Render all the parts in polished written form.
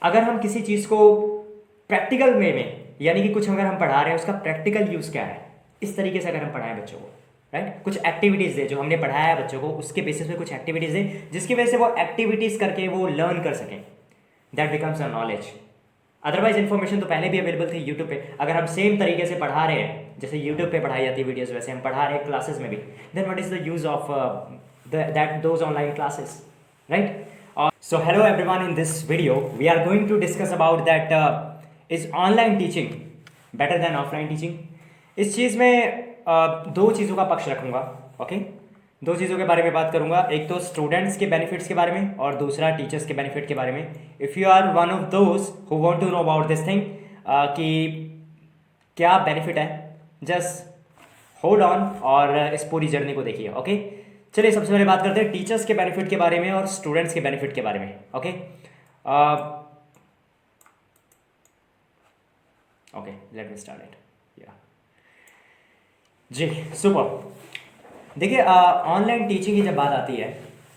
अगर हम किसी चीज़ को प्रैक्टिकल वे में, यानी कि कुछ अगर हम पढ़ा रहे हैं उसका प्रैक्टिकल यूज़ क्या है, इस तरीके से अगर हम पढ़ाएं बच्चों को, राइट, कुछ एक्टिविटीज़ दे जो हमने पढ़ाया है बच्चों को, उसके बेसिस पे कुछ एक्टिविटीज़ दे जिसकी वजह से वो एक्टिविटीज़ करके वो लर्न कर सकें, that becomes a knowledge. Otherwise information तो पहले भी अवेलेबल थी यूट्यूब पे, अगर हम सेम तरीके से पढ़ा रहे हैं जैसे यूट्यूब पे पढ़ाई जाती है वीडियोस, वैसे हम पढ़ा रहे हैं क्लासेस में भी, then what is the use of that those online classes, right? So hello everyone, in this video we are going to discuss about that is online teaching better than offline teaching। इस चीज़ में दो चीज़ों का पक्ष रखूँगा, okay? दो चीज़ों के बारे में बात करूँगा, एक तो स्टूडेंट्स के बेनिफिट्स के बारे में और दूसरा टीचर्स के बेनिफिट के बारे में। If you are one of those who want to know about this thing कि क्या बेनिफिट है, जस्ट होल्ड ऑन और इस पूरी जर्नी को देखिए, ओके? चलिए सबसे पहले बात करते हैं टीचर्स के बेनिफिट के बारे में और स्टूडेंट्स के बेनिफिट के बारे में, okay? Okay, let me start it. Yeah जी, सुपर। देखिए ऑनलाइन टीचिंग की जब बात आती है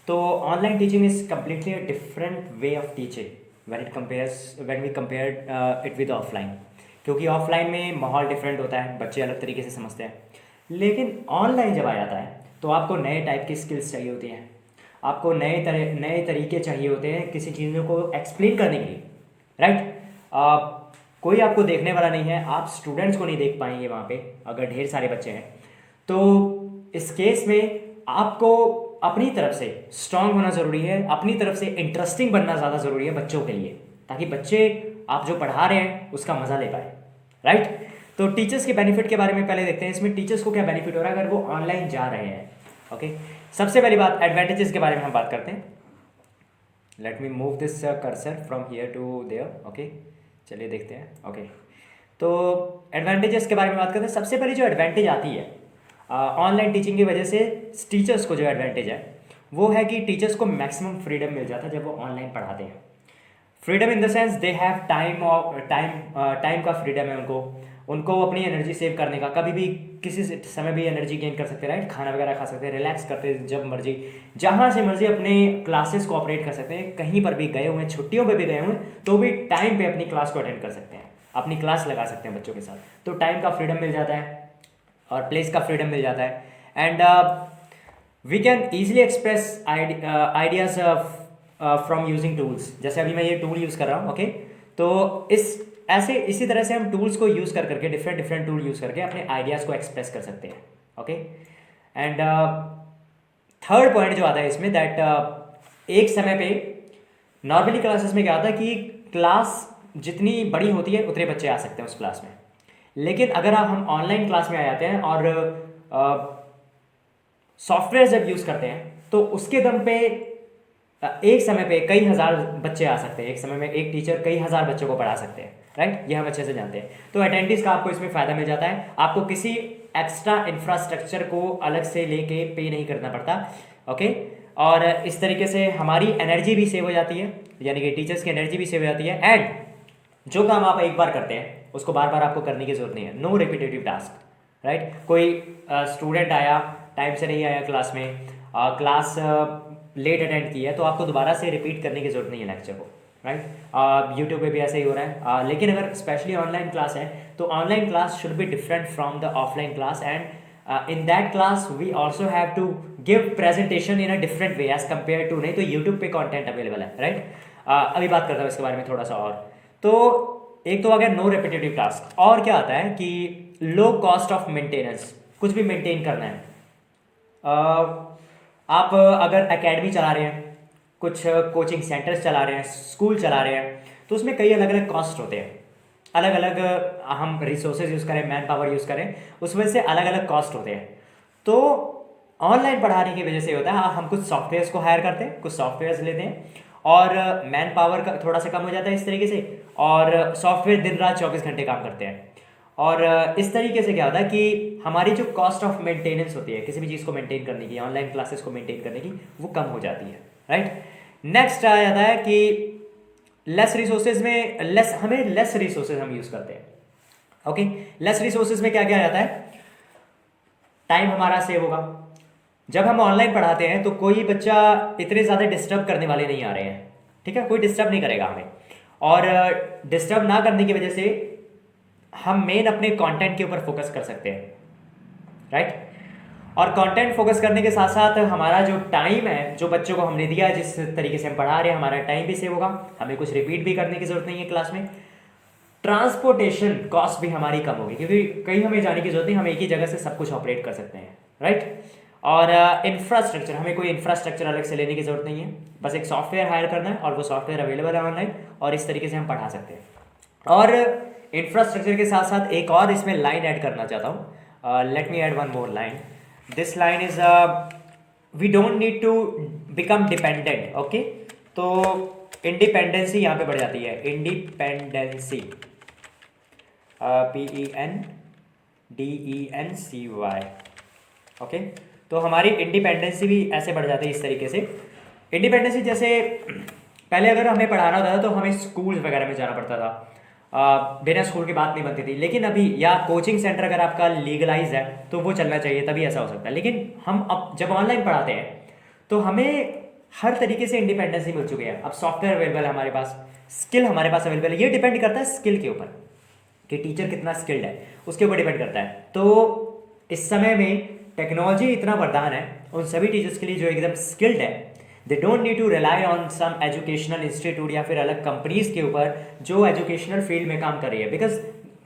तो online teaching is completely a different way of teaching when we compare it with offline, क्योंकि ऑफलाइन में माहौल डिफरेंट होता है, बच्चे अलग तरीके से समझते हैं। लेकिन ऑनलाइन जब आ जाता है तो आपको नए टाइप की स्किल्स चाहिए होती हैं, आपको नए तरीके चाहिए होते हैं किसी चीज़ों को एक्सप्लेन करने के लिए, राइट? कोई आपको देखने वाला नहीं है, आप स्टूडेंट्स को नहीं देख पाएंगे वहाँ पे अगर ढेर सारे बच्चे हैं। तो इस केस में आपको अपनी तरफ से स्ट्रांग होना ज़रूरी है, अपनी तरफ से इंटरेस्टिंग बनना ज़्यादा ज़रूरी है बच्चों के लिए, ताकि बच्चे आप जो पढ़ा रहे हैं उसका मज़ा ले पाए, राइट? तो टीचर्स के बेनिफिट के बारे में पहले देखते हैं, इसमें टीचर्स को क्या बेनिफिट हो रहा है अगर वो ऑनलाइन जा रहे हैं, ओके? सबसे पहली बात एडवांटेजेस के बारे में हम बात करते हैं। Let me move this cursor from here to there, okay? चलिए देखते हैं, ओके? तो एडवांटेजेस के बारे में बात करते हैं। सबसे पहली जो एडवांटेज आती है ऑनलाइन टीचिंग की वजह से टीचर्स को, जो एडवांटेज है वो है कि टीचर्स को मैक्सिमम फ्रीडम मिल जाता है जब वो ऑनलाइन पढ़ाते हैं। Freedom in the sense they have time का फ्रीडम है उनको अपनी एनर्जी सेव करने का, कभी भी किसी समय भी एनर्जी गेन कर सकते हैं, राइट? खाना वगैरह खा सकते हैं, रिलैक्स करते हैं जब मर्जी, जहाँ से मर्जी अपने क्लासेस को ऑपरेट कर सकते हैं। कहीं पर भी गए हुए हैं, छुट्टियों पे भी गए हुए हैं तो भी टाइम पे अपनी क्लास को अटेंड कर सकते हैं, अपनी क्लास लगा सकते हैं बच्चों के साथ। तो टाइम का फ्रीडम मिल जाता है और प्लेस का फ्रीडम मिल जाता है। And we can easily express ideas from using tools. जैसे अभी मैं ये टूल यूज़ कर रहा हूँ, ओके? तो इसी तरह से हम टूल्स को यूज़ कर करके, डिफरेंट टूल यूज़ करके अपने आइडियाज़ को एक्सप्रेस कर सकते हैं, ओके? एंड थर्ड पॉइंट जो आता है इसमें दैट एक समय पे नॉर्मली क्लासेस में क्या होता है कि क्लास जितनी बड़ी होती है उतने बच्चे आ सकते हैं उस क्लास में। लेकिन अगर हम ऑनलाइन क्लास में आ जाते हैं और सॉफ्टवेयर जब यूज़ करते हैं तो उसके दम पे एक समय पे कई हज़ार बच्चे आ सकते हैं, एक समय में एक टीचर कई हज़ार बच्चों को पढ़ा सकते हैं, राइट? ये हम अच्छे से जानते हैं। तो अटेंडेंस का आपको इसमें फ़ायदा मिल जाता है, आपको किसी एक्स्ट्रा इंफ्रास्ट्रक्चर को अलग से लेके पे नहीं करना पड़ता, ओके? और इस तरीके से हमारी एनर्जी भी सेव हो जाती है, यानी कि टीचर्स की एनर्जी भी सेव हो जाती है। एंड जो काम आप एक बार करते हैं उसको बार बार आपको करने की जरूरत नहीं है, नो रिपीटेटिव टास्क, राइट? कोई स्टूडेंट आया, टाइम से नहीं आया क्लास में, क्लास लेट अटेंड की है तो आपको दोबारा से रिपीट करने की जरूरत नहीं है लेक्चर को, राइट? यूट्यूब पे भी ऐसे ही हो रहा है। लेकिन अगर स्पेशली ऑनलाइन क्लास है तो online class should be different from the offline class, and in that class we also have to give presentation in a different way as compare to, नहीं तो यूट्यूब पे कॉन्टेंट अवेलेबल है, right? अभी बात करता हूँ इसके बारे में थोड़ा सा और। तो एक तो आ गया नो रिपीटेटिव टास्क, और क्या आता है कि लो कॉस्ट ऑफ मेंटेनेंस, कुछ भी मेंटेन करना है। आप अगर एकेडमी चला रहे हैं, कुछ कोचिंग सेंटर्स चला रहे हैं, स्कूल चला रहे हैं, तो उसमें कई अलग अलग कॉस्ट होते हैं, अलग अलग हम रिसोर्सेज यूज़ करें, मैन पावर यूज़ करें, उस वजह से अलग अलग कॉस्ट होते हैं। तो ऑनलाइन पढ़ाने की वजह से होता है हम कुछ सॉफ्टवेयर्स को हायर करते हैं, कुछ सॉफ्टवेयर्स लेते हैं और मैन पावर का थोड़ा सा कम हो जाता है इस तरीके से, और सॉफ्टवेयर दिन रात 24 घंटे काम करते हैं। और इस तरीके से क्या होता है कि हमारी जो कॉस्ट ऑफ मेंटेनेंस होती है किसी भी चीज़ को मेंटेन करने की, ऑनलाइन क्लासेस को मेंटेन करने की, वो कम हो जाती है, राइट? नेक्स्ट आ जाता है कि लेस रिसोर्सेज में हमें लेस रिसोर्सेज हम यूज़ करते हैं, ओके? लेस रिसोर्सेज में क्या क्या आ जाता है, टाइम हमारा सेव होगा। जब हम ऑनलाइन पढ़ाते हैं तो कोई बच्चा इतने ज़्यादा डिस्टर्ब करने वाले नहीं आ रहे हैं, ठीक है? कोई डिस्टर्ब नहीं करेगा हमें। और डिस्टर्ब ना करने की वजह से हम मेन अपने कंटेंट के ऊपर फोकस कर सकते हैं, राइट। और कंटेंट फोकस करने के साथ साथ हमारा जो टाइम है, जो बच्चों को हमने दिया है, जिस तरीके से हम पढ़ा रहे हैं, हमारा टाइम भी सेव होगा, हमें कुछ रिपीट भी करने की जरूरत नहीं है क्लास में। ट्रांसपोर्टेशन कॉस्ट भी हमारी कम होगी, क्योंकि कहीं हमें जाने की जरूरत नहीं, हम एक ही जगह से सब कुछ ऑपरेट कर सकते हैं, राइट। और इंफ्रास्ट्रक्चर, हमें कोई इंफ्रास्ट्रक्चर अलग से लेने की जरूरत नहीं है, बस एक सॉफ्टवेयर हायर करना है और वो सॉफ्टवेयर अवेलेबल है ऑनलाइन, और इस तरीके से हम पढ़ा सकते हैं। और इंफ्रास्ट्रक्चर के साथ साथ एक और इसमें लाइन ऐड करना चाहता हूँ, let me add one more line. This line is we don't need to become dependent, okay. तो इंडिपेंडेंसी यहाँ पे बढ़ जाती है, इंडिपेंडेंसी, PENDENCY, ओके। तो हमारी इंडिपेंडेंसी भी ऐसे बढ़ जाती है इस तरीके से। इंडिपेंडेंसी जैसे पहले अगर हमें पढ़ाना होता था तो हमें स्कूल वगैरह में जाना पड़ता था, बिना स्कूल की बात नहीं बनती थी। लेकिन अभी या कोचिंग सेंटर अगर आपका लीगलाइज है तो वो चलना चाहिए, तभी ऐसा हो सकता है। लेकिन हम अब जब ऑनलाइन पढ़ाते हैं तो हमें हर तरीके से इंडिपेंडेंसी मिल चुकी है। अब सॉफ्टवेयर अवेलेबल है हमारे पास, स्किल हमारे पास अवेलेबल है। ये डिपेंड करता है स्किल के ऊपर कि टीचर कितना स्किल्ड है, उसके ऊपर डिपेंड करता है। तो इस समय में टेक्नोलॉजी इतना वरदान है उन सभी टीचर्स के लिए जो एकदम स्किल्ड है। They don't need to rely on some educational institute या फिर अलग कंपनीज के ऊपर जो एजुकेशनल फील्ड में काम कर रही है, बिकॉज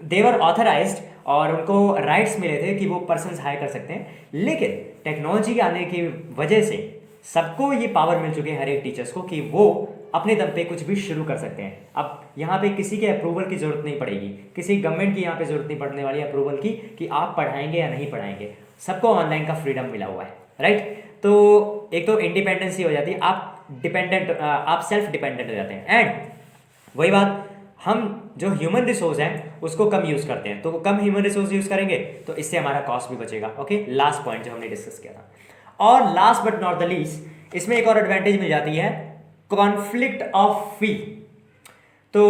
दे वर ऑथराइज्ड और उनको राइट्स मिले थे कि वो पर्सन हायर कर सकते हैं। लेकिन टेक्नोलॉजी आने की वजह से सबको ये पावर मिल चुकी है, हर एक टीचर्स को, कि वो अपने दम पे कुछ भी शुरू कर सकते हैं। अब यहाँ पे किसी के अप्रूवल की जरूरत नहीं पड़ेगी, किसी गवर्नमेंट की यहाँ पे जरूरत नहीं पड़ने वाली अप्रूवल की कि आप पढ़ाएंगे या नहीं पढ़ाएंगे। सबको ऑनलाइन का फ्रीडम मिला हुआ है, राइट। तो एक तो इंडिपेंडेंसी हो जाती है, आप सेल्फ डिपेंडेंट हो जाते हैं। एंड वही बात, हम जो ह्यूमन रिसोर्स है उसको कम यूज करते हैं, तो कम ह्यूमन रिसोर्स यूज करेंगे तो इससे हमारा कॉस्ट भी बचेगा, ओके। लास्ट पॉइंट जो हमने डिस्कस किया था। और last but not the least, इसमें एक और एडवांटेज मिल जाती है, कॉन्फ्लिक्ट ऑफ फी। तो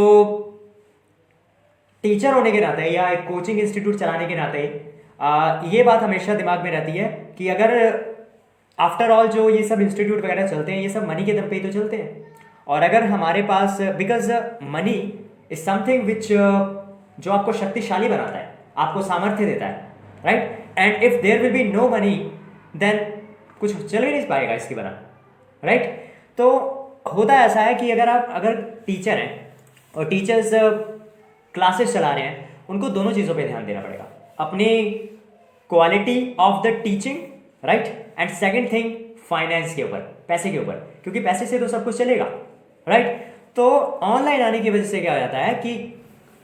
टीचर होने के नाते या एक कोचिंग इंस्टीट्यूट चलाने के नाते ये बात हमेशा दिमाग में रहती है कि अगर आफ्टर ऑल जो ये सब इंस्टीट्यूट वगैरह चलते हैं ये सब मनी के दम पे ही तो चलते हैं। और अगर हमारे पास, because money is something which जो आपको शक्तिशाली बनाता है, आपको सामर्थ्य देता है, right. And if there will be no money then कुछ चल ही नहीं पाएगा इसकी बना, राइट। तो होता ऐसा है कि अगर टीचर हैं और टीचर्स क्लासेस चला रहे हैं, उनको दोनों चीज़ों पे ध्यान देना पड़ेगा, अपनी quality of the teaching, right, and second thing finance के ऊपर, पैसे के ऊपर, क्योंकि पैसे से तो सब कुछ चलेगा, राइट। तो ऑनलाइन आने की वजह से क्या हो जाता है कि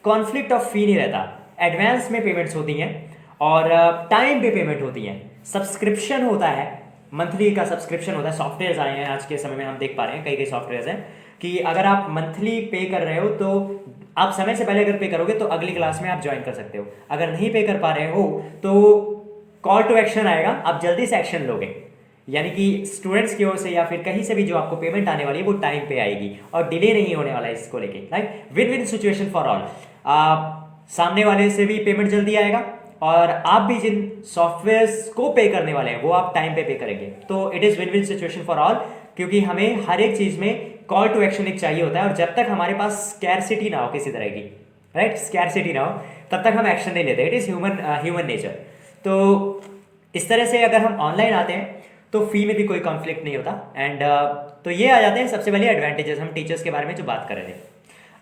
कॉन्फ्लिक्ट ऑफ फी नहीं रहता, एडवांस में पेमेंट्स होती हैं और टाइम पे पेमेंट होती हैं, सब्सक्रिप्शन होता है, मंथली का सब्सक्रिप्शन होता है। सॉफ्टवेयर आए हैं आज के समय में, हम देख पा रहे हैं कई सॉफ्टवेयर हैं कि अगर आप मंथली पे कर रहे हो तो आप समय से पहले अगर पे करोगे तो अगली क्लास में आप ज्वाइन कर सकते हो। अगर नहीं पे कर पा रहे हो तो कॉल टू एक्शन आएगा, आप जल्दी से एक्शन लोगे, यानी कि स्टूडेंट्स की ओर से या फिर कहीं से भी जो आपको पेमेंट आने वाली है वो टाइम पे आएगी और डिले नहीं होने वाला है इसको लेके, right. Win win situation for all, सामने वाले से भी पेमेंट जल्दी आएगा और आप भी जिन सॉफ्टवेयर्स को पे करने वाले हैं वो आप टाइम पे करेंगे। तो it is win win situation for all, क्योंकि हमें हर एक चीज़ में कॉल टू एक्शन एक चाहिए होता है, और जब तक हमारे पास स्कैरसिटी ना हो किसी तरह की, राइट, स्कैरसिटी ना हो तब तक हम एक्शन नहीं लेते। It is human nature. तो इस तरह से अगर हम ऑनलाइन आते हैं तो फी में भी कोई कॉन्फ्लिक्ट नहीं होता। एंड तो ये आ जाते हैं सबसे पहले एडवांटेजेस, हम टीचर्स के बारे में जो बात कर रहे थे।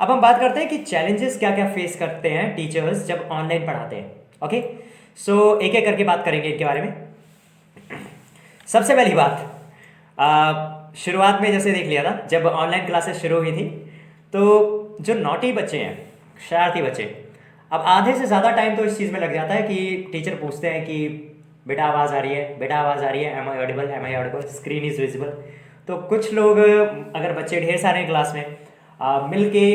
अब हम बात करते हैं कि चैलेंजेस क्या क्या फेस करते हैं टीचर्स जब ऑनलाइन पढ़ाते हैं, ओके। सो एक एक करके बात करेंगे इनके बारे में। सबसे पहली बात, शुरुआत में जैसे देख लिया था, जब ऑनलाइन क्लासेस शुरू हुई थी तो जो नॉटी बच्चे हैं, शरारती बच्चे, अब आधे से ज़्यादा टाइम तो इस चीज़ में लग जाता है कि टीचर पूछते हैं कि बेटा आवाज़ आ रही है, बेटा आवाज़ आ रही है, am I audible, screen is visible. तो कुछ लोग, अगर बच्चे ढेर सारे हैं क्लास में, मिल के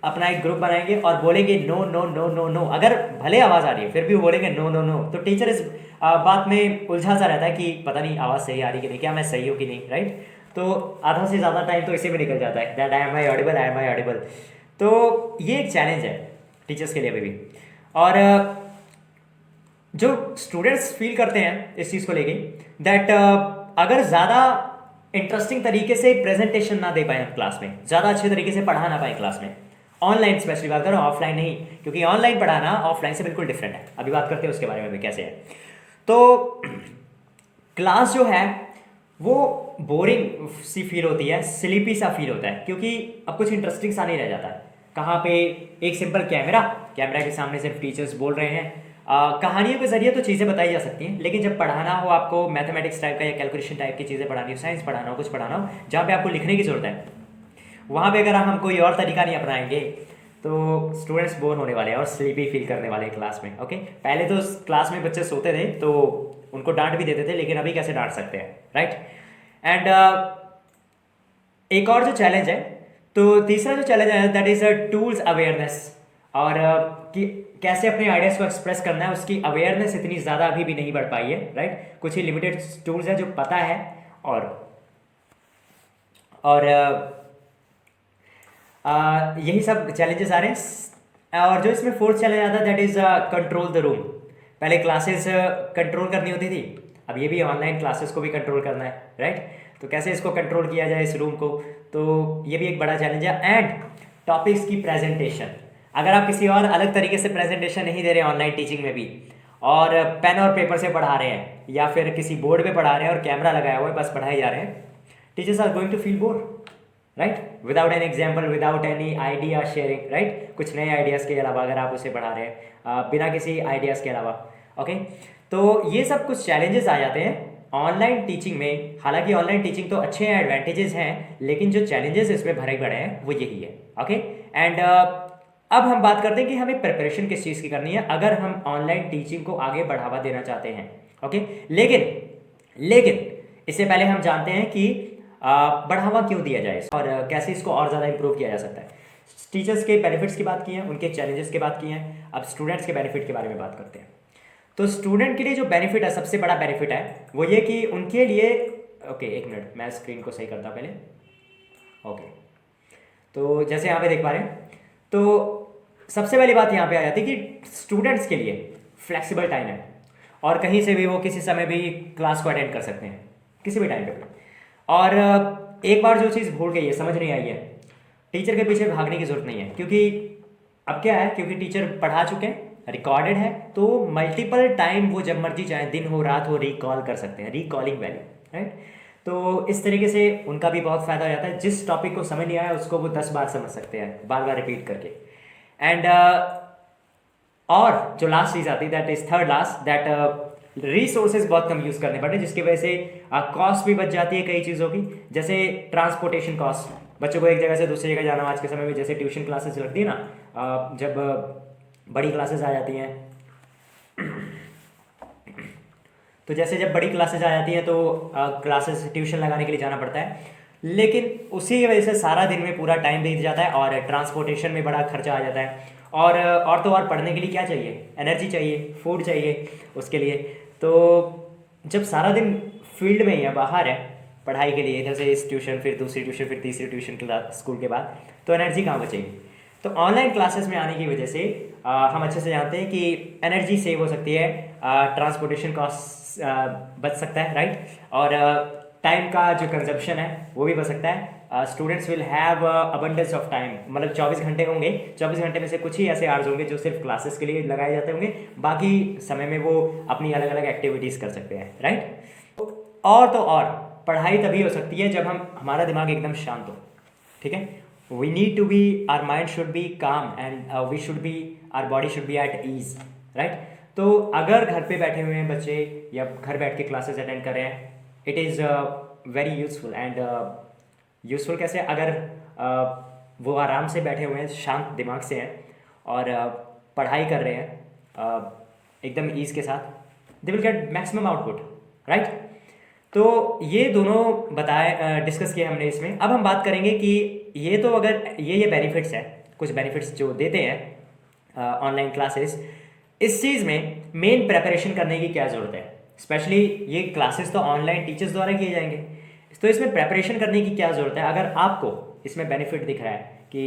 अपना एक ग्रुप बनाएंगे और बोलेंगे no no no no no. अगर भले आवाज़ आ रही है फिर भी वो बोलेंगे नो नो नो। तो टीचर इस बात में उलझा सा रहता है कि पता नहीं आवाज़ सही आ रही कि नहीं, क्या मैं सही हूँ कि नहीं, राइट। तो आधा से ज़्यादा टाइम तो इसी में निकल जाता है, that I am I Audible. तो ये एक चैलेंज है टीचर्स के लिए अभी भी। और जो स्टूडेंट्स फील करते हैं इस चीज़ को लेके, दैट अगर ज़्यादा इंटरेस्टिंग तरीके से प्रेजेंटेशन ना दे पाए हम क्लास में, ज़्यादा अच्छे तरीके से पढ़ा ना पाए क्लास में, ऑनलाइन स्पेशली बात करो, ऑफलाइन नहीं, क्योंकि ऑनलाइन पढ़ाना ऑफलाइन से बिल्कुल डिफरेंट है। अभी बात करते हैं उसके बारे में भी कैसे है। तो क्लास जो है वो बोरिंग सी फील होती है, स्लीपी सा फील होता है, क्योंकि अब कुछ इंटरेस्टिंग सा नहीं रह जाता है। कहाँ पे एक सिंपल कैमरा के सामने सिर्फ टीचर्स बोल रहे हैं, कहानियों के जरिए तो चीज़ें बताई जा सकती हैं, लेकिन जब पढ़ाना हो आपको, मैथमेटिक्स टाइप का या कैलकुलेशन टाइप की चीज़ें पढ़ानी हो, साइंस पढ़ाना हो, कुछ पढ़ाना हो जहाँ पे आपको लिखने की ज़रूरत है, वहाँ पे अगर हम कोई और तरीका नहीं अपनाएंगे तो स्टूडेंट्स बोर होने वाले हैं और स्लीपी फील करने वाले हैं क्लास में। ओके, पहले तो क्लास में बच्चे सोते थे तो उनको डांट भी देते थे, लेकिन अभी कैसे डांट सकते हैं, राइट। एंड एक और जो चैलेंज है, तो तीसरा जो चैलेंज है दैट इज टूल्स अवेयरनेस, और कि कैसे अपने आइडियाज़ को एक्सप्रेस करना है, उसकी अवेयरनेस इतनी ज़्यादा अभी भी नहीं बढ़ पाई है, राइट। कुछ ही लिमिटेड टूल्स हैं जो पता है, और यही सब चैलेंजेस आ रहे हैं। और जो इसमें फोर्थ चैलेंज आता है that is control the room. पहले क्लासेस कंट्रोल करनी होती थी, अब ये भी ऑनलाइन क्लासेस को भी कंट्रोल करना है, राइट। तो कैसे इसको कंट्रोल किया जाए इस रूम को, तो ये भी एक बड़ा चैलेंज है। एंड टॉपिक्स की प्रेजेंटेशन, अगर आप किसी और अलग तरीके से प्रेजेंटेशन नहीं दे रहे ऑनलाइन टीचिंग में भी, और पेन और पेपर से पढ़ा रहे हैं या फिर किसी बोर्ड पे पढ़ा रहे हैं और कैमरा लगाया हुआ है, बस पढ़ाए जा रहे हैं, teachers are going to feel bore, right, without an example, without any idea sharing, right. कुछ नए आइडियाज़ के अलावा अगर आप उसे पढ़ा रहे हैं बिना किसी आइडियाज़ के अलावा, ओके। तो ये सब कुछ चैलेंजेस आ जाते हैं ऑनलाइन टीचिंग में। हालांकि ऑनलाइन टीचिंग तो अच्छे हैं, एडवांटेजेस हैं, लेकिन जो चैलेंजेस इसमें भरे पड़े हैं वो यही है, ओके। एंड अब हम बात करते हैं कि हमें प्रिपरेशन किस चीज़ की करनी है अगर हम ऑनलाइन टीचिंग को आगे बढ़ावा देना चाहते हैं, ओके। लेकिन इससे पहले हम जानते हैं कि बढ़ावा क्यों दिया जाए और कैसे इसको और ज़्यादा इंप्रूव किया जा सकता है। टीचर्स के बेनिफिट्स की बात की है, उनके चैलेंजेस की बात की है, अब स्टूडेंट्स के बेनिफिट के बारे में बात करते हैं। तो स्टूडेंट के लिए जो बेनिफिट है, सबसे बड़ा बेनिफिट है वो ये कि उनके लिए, ओके एक मिनट मैं स्क्रीन को सही करता हूँ पहले, ओके। तो जैसे यहाँ पे देख पा रहे हैं, तो सबसे पहली बात यहाँ पे आ जाती है कि स्टूडेंट्स के लिए फ्लेक्सिबल टाइम है और कहीं से भी वो किसी समय भी क्लास को अटेंड कर सकते हैं, किसी भी टाइम पे। और एक बार जो चीज़ भूल गई है, समझ नहीं आई है, टीचर के पीछे भागने की जरूरत नहीं है, क्योंकि अब क्या है, क्योंकि टीचर पढ़ा चुके हैं, रिकॉर्डेड है, तो मल्टीपल टाइम वो जब मर्जी चाहे, दिन हो रात हो, रिकॉल कर सकते हैं, रिकॉलिंग वैल्यू, राइट। तो इस तरीके से उनका भी बहुत फ़ायदा हो जाता है। जिस टॉपिक को समझ नहीं आया उसको वो 10 बार समझ सकते हैं, बार बार रिपीट करके। एंड और जो लास्ट चीज़ आती है that is third last, that resources बहुत कम यूज़ करने पड़े, जिसकी वजह से कॉस्ट भी बच जाती है कई चीज़ों की, जैसे ट्रांसपोर्टेशन कॉस्ट, बच्चों को एक जगह से दूसरी जगह जाना आज के समय में, जैसे ट्यूशन क्लासेस लगती है ना, जब बड़ी क्लासेस आ जाती हैं, तो जैसे जब बड़ी क्लासेस आ जाती हैं तो क्लासेस ट्यूशन लगाने के लिए जाना पड़ता है, लेकिन उसी की वजह से सारा दिन में पूरा टाइम बीत जाता है और ट्रांसपोर्टेशन में बड़ा खर्चा आ जाता है। और तो और पढ़ने के लिए क्या चाहिए, एनर्जी चाहिए, फूड चाहिए उसके लिए। तो जब सारा दिन फील्ड में ही है, बाहर है पढ़ाई के लिए, इधर से इस ट्यूशन, फिर दूसरी ट्यूशन, फिर तीसरी ट्यूशन क्लास स्कूल के बाद, तो एनर्जी कहाँ बचेगी। तो ऑनलाइन क्लासेस में आने की वजह से हम अच्छे से जानते हैं कि एनर्जी सेव हो सकती है, ट्रांसपोर्टेशन कॉस्ट बच सकता है, राइट, और टाइम का जो कंजप्शन है वो भी बच सकता है। Students will have abundance of time, मतलब 24 घंटे होंगे, 24 घंटे में से कुछ ही ऐसे आवर्स होंगे जो सिर्फ क्लासेस के लिए लगाए जाते होंगे, बाकी समय में वो अपनी अलग अलग एक्टिविटीज़ कर सकते हैं, राइट। और तो और पढ़ाई तभी हो सकती है जब हमारा दिमाग एकदम शांत हो, ठीक है। We need to be, our mind should be calm and we should be, our body should be at ease, right. तो अगर घर पे बैठे हुए हैं बच्चे या घर बैठ के क्लासेस अटेंड कर रहे हैं, it is very useful. And useful कैसे, अगर वो आराम से बैठे हुए हैं, शांत दिमाग से हैं और पढ़ाई कर रहे हैं एकदम ईज के साथ, they will get maximum output, right. तो ये दोनों डिस्कस किए हमने इसमें। अब हम बात करेंगे कि ये तो अगर ये बेनिफिट्स हैं, कुछ बेनिफिट्स जो देते हैं ऑनलाइन क्लासेस, इस चीज़ में मेन प्रेपरेशन करने की क्या ज़रूरत है। स्पेशली ये क्लासेस तो ऑनलाइन टीचर्स द्वारा किए जाएंगे, तो इसमें प्रेपरेशन करने की क्या ज़रूरत है। अगर आपको इसमें बेनिफिट दिख रहा है कि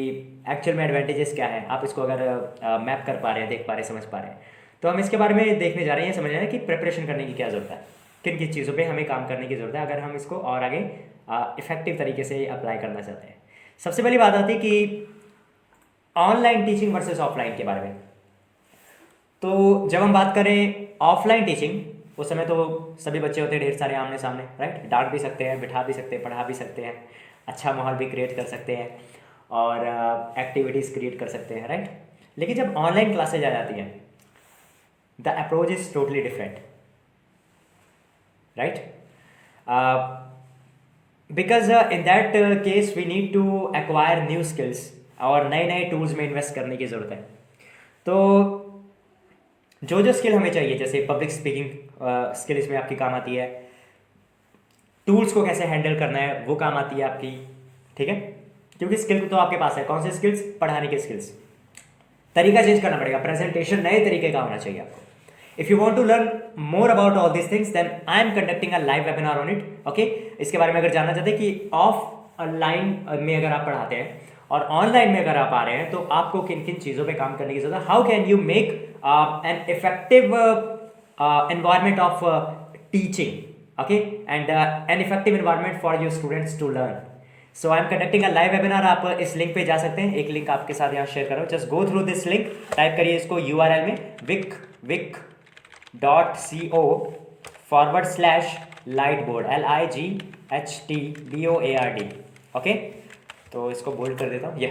एक्चुअल में एडवांटेजेस क्या है, आप इसको अगर मैप कर पा रहे हैं, देख पा रहे हैं, समझ पा रहे हैं, तो हम इसके बारे में देखने जा रहे हैं, समझ रहे हैं कि प्रेपरेशन करने की क्या ज़रूरत है, किन किन चीज़ों पे हमें काम करने की ज़रूरत है अगर हम इसको और आगे इफेक्टिव तरीके से अप्लाई करना चाहते हैं। सबसे पहली बात आती है कि ऑनलाइन टीचिंग वर्सेस ऑफलाइन के बारे में। तो जब हम बात करें ऑफलाइन टीचिंग, उस समय तो सभी बच्चे होते हैं ढेर सारे आमने सामने, राइट, डांट भी सकते हैं, बिठा भी सकते हैं, पढ़ा भी सकते हैं, अच्छा माहौल भी क्रिएट कर सकते हैं और एक्टिविटीज़ क्रिएट कर सकते हैं, राइट। लेकिन जब ऑनलाइन क्लासेज आ जाती हैं, the approach is totally different, right, because in that case we need to acquire new skills और नए नए टूल्स में इन्वेस्ट करने की ज़रूरत है। तो जो जो स्किल हमें चाहिए, जैसे पब्लिक स्पीकिंग स्किल इसमें आपकी काम आती है, टूल्स को कैसे हैंडल करना है वो काम आती है आपकी, ठीक है, क्योंकि स्किल तो आपके पास है। कौन से स्किल्स? पढ़ाने के स्किल्स। तरीका चेंज करना पड़ेगा, प्रेजेंटेशन नए तरीके का होना चाहिए आपको। If you want to learn more about all this things then I am conducting a live webinar on it, okay. इसके बारे में अगर जानना चाहते हैं कि ऑफलाइन में अगर आप पढ़ाते हैं और ऑनलाइन में अगर आप आ रहे हैं तो आपको किन किन चीज़ों पे काम करने की जरूरत है, how can you make an effective environment of teaching, okay, and an effective environment for your students to learn. So I am conducting a live webinar. आप इस लिंक पे जा सकते हैं, एक लिंक आपके साथ यहाँ शेयर करो, just go through this link, type करिए इसको URL में vic.co/lightboard LIGHTBOARD, ओके। तो इसको बोल्ड कर देता हूँ, ये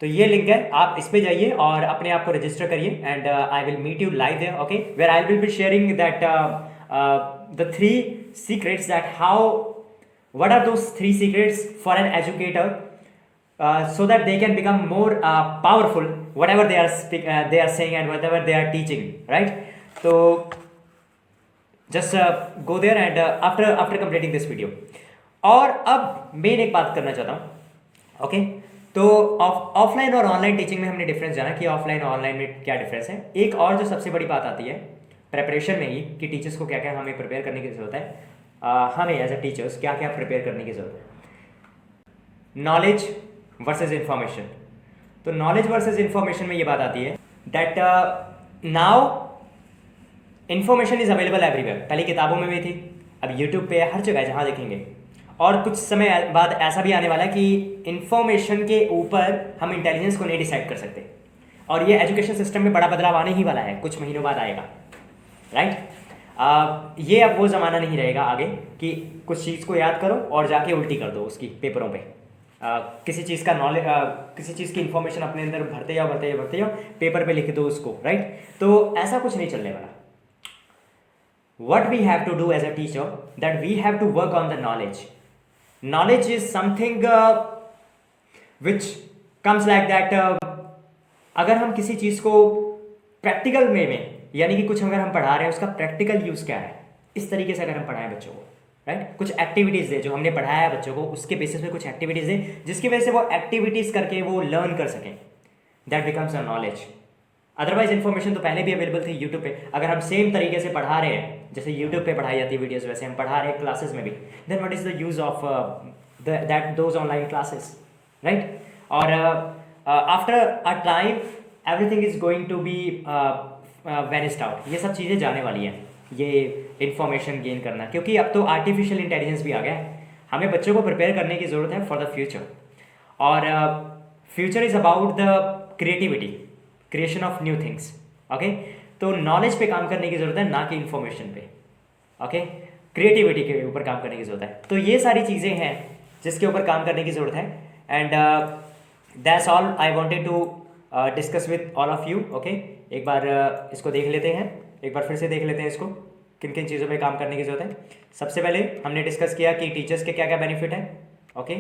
तो ये लिंक है, आप इस पे जाइए और अपने आप को रजिस्टर करिए and I will meet you live there, okay, where I will be sharing that the 3 secrets, that what are those 3 secrets for an educator so that they can become more powerful whatever they are saying and whatever they are teaching, right? So just go there and after completing this video. और अब मैं एक बात करना चाहता हूँ, okay. तो offline और ऑनलाइन टीचिंग में हमने डिफरेंस जाना कि ऑफलाइन और ऑनलाइन में क्या डिफरेंस है। एक और जो सबसे बड़ी बात आती है प्रिपरेशन में ही कि टीचर्स को क्या क्या हमें प्रिपेयर करने की ज़रूरत है, हमें एज अ टीचर्स क्या क्या प्रिपेयर करने की ज़रूरत है। Knowledge versus information. तो नॉलेज वर्सेस इंफॉर्मेशन में ये बात आती है that now information is available everywhere. पहले किताबों में भी थी, अब यूट्यूब पे हर जगह जहाँ देखेंगे। और कुछ समय बाद ऐसा भी आने वाला है कि इंफॉर्मेशन के ऊपर हम इंटेलिजेंस को नहीं डिसाइड कर सकते, और ये एजुकेशन सिस्टम में बड़ा बदलाव आने ही वाला है, कुछ महीनों बाद आएगा, राइट। ये अब वो ज़माना नहीं रहेगा आगे कि कुछ चीज़ को याद करो और जाके उल्टी कर दो उसकी पेपरों पे। किसी चीज़ का नॉलेज, किसी चीज़ की इंफॉर्मेशन अपने अंदर भरते जाओ पेपर पे लिख दो उसको, राइट। तो ऐसा कुछ नहीं चलने वाला। What we have to do as a teacher, that we have to work on the knowledge. Knowledge is something which comes like that. अगर हम किसी चीज़ को प्रैक्टिकल में यानी कि कुछ अगर हम पढ़ा रहे हैं उसका प्रैक्टिकल यूज़ क्या है, इस तरीके से अगर हम पढ़ाएं बच्चों को, राइट, कुछ एक्टिविटीज़ दे जो हमने पढ़ाया है बच्चों को, उसके बेसिस पे कुछ एक्टिविटीज़ दे जिसकी वजह से वो एक्टिविटीज़ करके वो लर्न कर सकें, that becomes a knowledge. Otherwise information तो पहले भी अवेलेबल थी यूट्यूब पे। अगर हम सेम तरीके से पढ़ा रहे हैं जैसे यूट्यूब पे पढ़ाई जाती है वीडियोस, वैसे हम पढ़ा रहे हैं क्लासेस में भी, then what is the use of that those online classes, right. और after a time everything is going to be vanished out. ये सब चीज़ें जाने वाली हैं, ये इन्फॉर्मेशन गेन करना, क्योंकि अब तो आर्टिफिशियल इंटेलिजेंस भी आ गया है। हमें बच्चों को प्रिपेयर करने की ज़रूरत है फॉर द फ्यूचर, और future is about the creativity, creation of new things, okay. तो नॉलेज पे काम करने की ज़रूरत है, ना कि इन्फॉर्मेशन पे, ओके। क्रिएटिविटी के ऊपर काम करने की ज़रूरत है। तो ये सारी चीज़ें हैं जिसके ऊपर काम करने की ज़रूरत है, and that's all I wanted to discuss with all of you, okay. एक बार इसको देख लेते हैं, एक बार फिर से देख लेते हैं इसको, किन किन चीज़ों पे काम करने की ज़रूरत है। सबसे पहले हमने डिस्कस किया कि टीचर्स के क्या क्या बेनिफिट है, okay.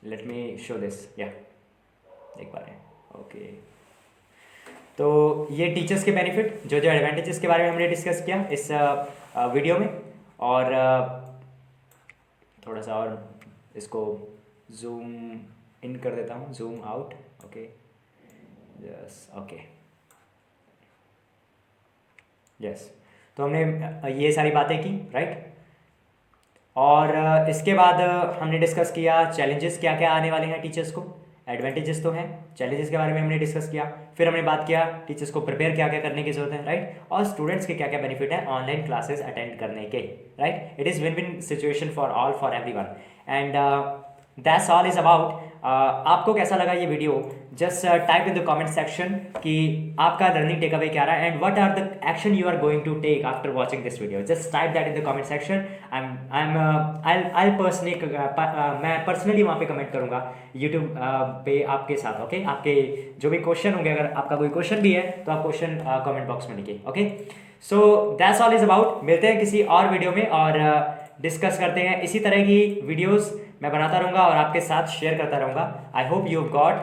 Let me show this, या एक बार है, ओके। तो ये टीचर्स के बेनिफिट, जो जो एडवांटेजेस के बारे में हमने डिस्कस किया इस वीडियो में, और थोड़ा सा और इसको जूम इन कर देता हूँ, zoom out, okay, yes, okay, yes. तो हमने ये सारी बातें की, राइट। और इसके बाद हमने डिस्कस किया चैलेंजेस क्या क्या आने वाले हैं टीचर्स को। एडवांटेजेस तो हैं, चैलेंजेस के बारे में हमने डिस्कस किया। फिर हमने बात किया टीचर्स को प्रिपेयर क्या क्या करने की ज़रूरत है, राइट, और स्टूडेंट्स के क्या क्या बेनिफिट है ऑनलाइन क्लासेस अटेंड करने के, right. It is win win situation for all, for everyone. And that's all is about. आपको कैसा लगा ये video? Just type in the comment section कि आपका लर्निंग टेक अवे क्या रहा है, and what are the action you are going to take after watching this video. Just type that in the comment section. I personally मैं personally वहाँ पे comment करूँगा YouTube पे आपके साथ। ओके, आपके जो भी क्वेश्चन होंगे, अगर आपका कोई क्वेश्चन भी है तो आप क्वेश्चन कमेंट बॉक्स में लिखिए। Okay, so that's all is about. मिलते हैं किसी और वीडियो में और डिस्कस करते हैं। इसी तरह की वीडियोस मैं बनाता रहूँगा और आपके साथ शेयर करता रहूँगा। I hope you got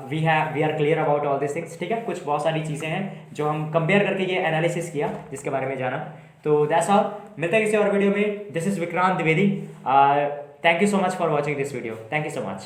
we are clear about all this things. ठीक है, कुछ बहुत सारी चीज़ें हैं जो हम कंपेयर करके ये एनालिसिस किया, जिसके बारे में जाना। तो दैट्स ऑल, मिलते हैं किसी और वीडियो में। This is Vikrant Dwivedi. Thank you so much for watching this video. Thank you so much.